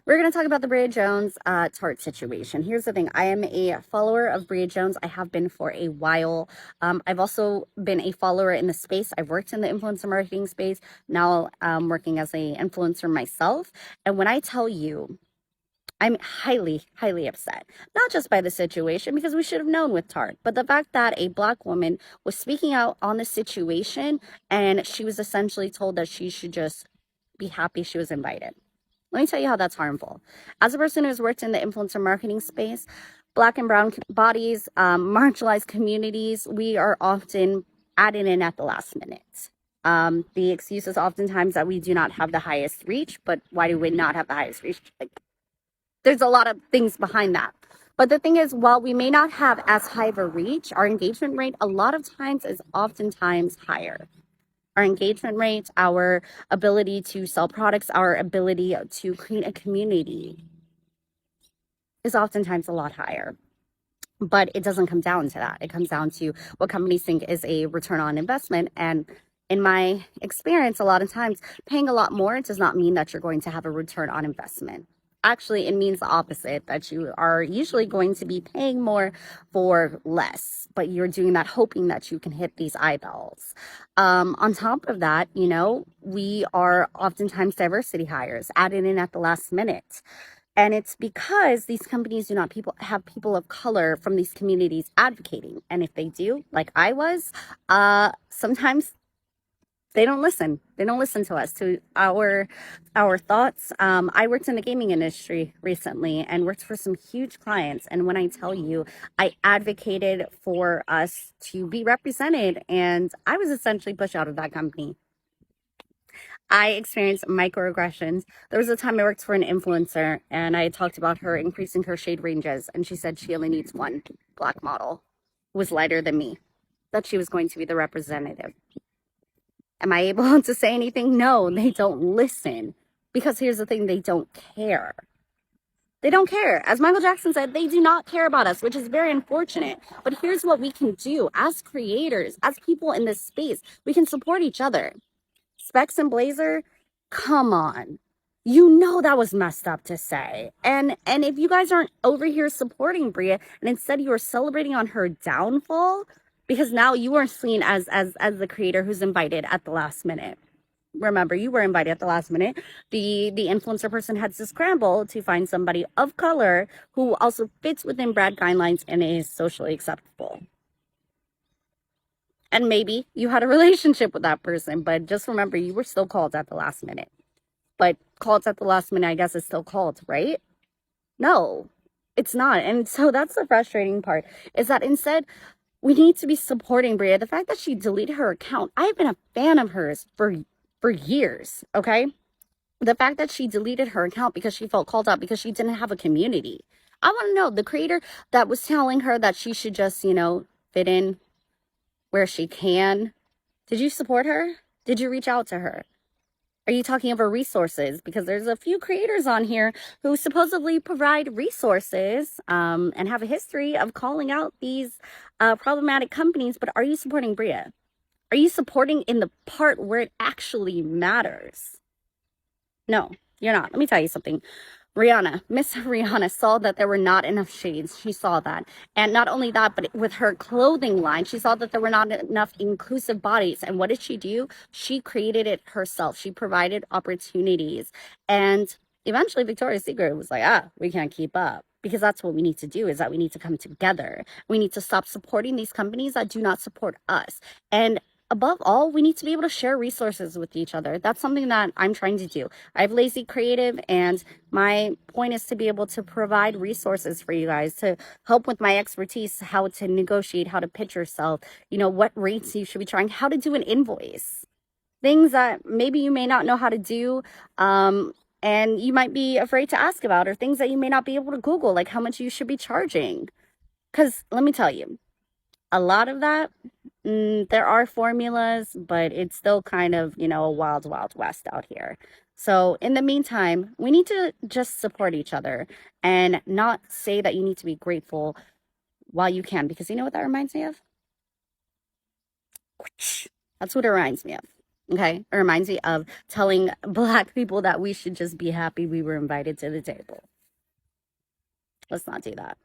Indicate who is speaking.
Speaker 1: We're going to talk about the Bria Jones Tarte situation. Here's the thing. I am a follower of Bria Jones. I have been for a while. I've also been a follower in the space. I've worked in the influencer marketing space. Now I'm working as an influencer myself. And when I tell you, I'm highly, highly upset. Not just by the situation, because we should have known with Tarte, but the fact that a Black woman was speaking out on the situation and she was essentially told that she should just be happy she was invited. Let me tell you how that's harmful. As a person who's worked in the influencer marketing space, Black and brown bodies, marginalized communities, we are often added in at the last minute. The excuse is oftentimes that we do not have the highest reach, but why do we not have the highest reach? There's a lot of things behind that. But the thing is, while we may not have as high of a reach, our engagement rate a lot of times is oftentimes higher. Our engagement rate, our ability to sell products, our ability to create a community is oftentimes a lot higher. But it doesn't come down to that. It comes down to what companies think is a return on investment. And in my experience, a lot of times paying a lot more does not mean that you're going to have a return on investment. Actually, it means the opposite, that you are usually going to be paying more for less, but you're doing that hoping that you can hit these eyeballs. On top of that, we are oftentimes diversity hires added in at the last minute. And it's because these companies do not have people of color from these communities advocating. And if they do, like I was, sometimes they don't listen. They don't listen to us, to our thoughts. I worked in the gaming industry recently and worked for some huge clients. And when I tell you, I advocated for us to be represented, and I was essentially pushed out of that company. I experienced microaggressions. There was a time I worked for an influencer and I talked about her increasing her shade ranges. And she said she only needs one Black model who was lighter than me, that she was going to be the representative. Am I able to say anything? No, they don't listen. Because here's the thing, they don't care. They don't care. As Michael Jackson said, they do not care about us, which is very unfortunate. But here's what we can do as creators, as people in this space. We can support each other. Specs and Blazer, come on. You know that was messed up to say. And if you guys aren't over here supporting Bria, and instead you are celebrating on her downfall, because now you are seen as the creator who's invited at the last minute. Remember, you were invited at the last minute. The influencer person had to scramble to find somebody of color who also fits within brand guidelines and is socially acceptable. And maybe you had a relationship with that person, but just remember, you were still called at the last minute. But called at the last minute, I guess, is still called, right? No, it's not. And so that's the frustrating part, is that instead, we need to be supporting Bria. The fact that she deleted her account, I've been a fan of hers for years, okay? The fact that she deleted her account because she felt called out because she didn't have a community. I want to know, the creator that was telling her that she should just, fit in where she can. Did you support her? Did you reach out to her? Are you talking about resources? Because there's a few creators on here who supposedly provide resources and have a history of calling out these problematic companies. But are you supporting Bria? Are you supporting in the part where it actually matters? No, you're not. Let me tell you something. Miss Rihanna saw that there were not enough shades. She saw that. And not only that, but with her clothing line, she saw that there were not enough inclusive bodies. And what did she do? She created it herself. She provided opportunities. And eventually Victoria's Secret was like, we can't keep up. Because that's what we need to do, is that we need to come together. We need to stop supporting these companies that do not support us. And above all, we need to be able to share resources with each other. That's something that I'm trying to do. I have Lazy Creative, and my point is to be able to provide resources for you guys to help with my expertise, how to negotiate, how to pitch yourself, what rates you should be trying, how to do an invoice, things that maybe you may not know how to do, and you might be afraid to ask about, or things that you may not be able to Google, like how much you should be charging. Because let me tell you, a lot of that, there are formulas, but it's still kind of, a wild, wild west out here. So in the meantime, we need to just support each other and not say that you need to be grateful while you can, because you know what that reminds me of? That's what it reminds me of. Okay, it reminds me of telling Black people that we should just be happy we were invited to the table. Let's not do that.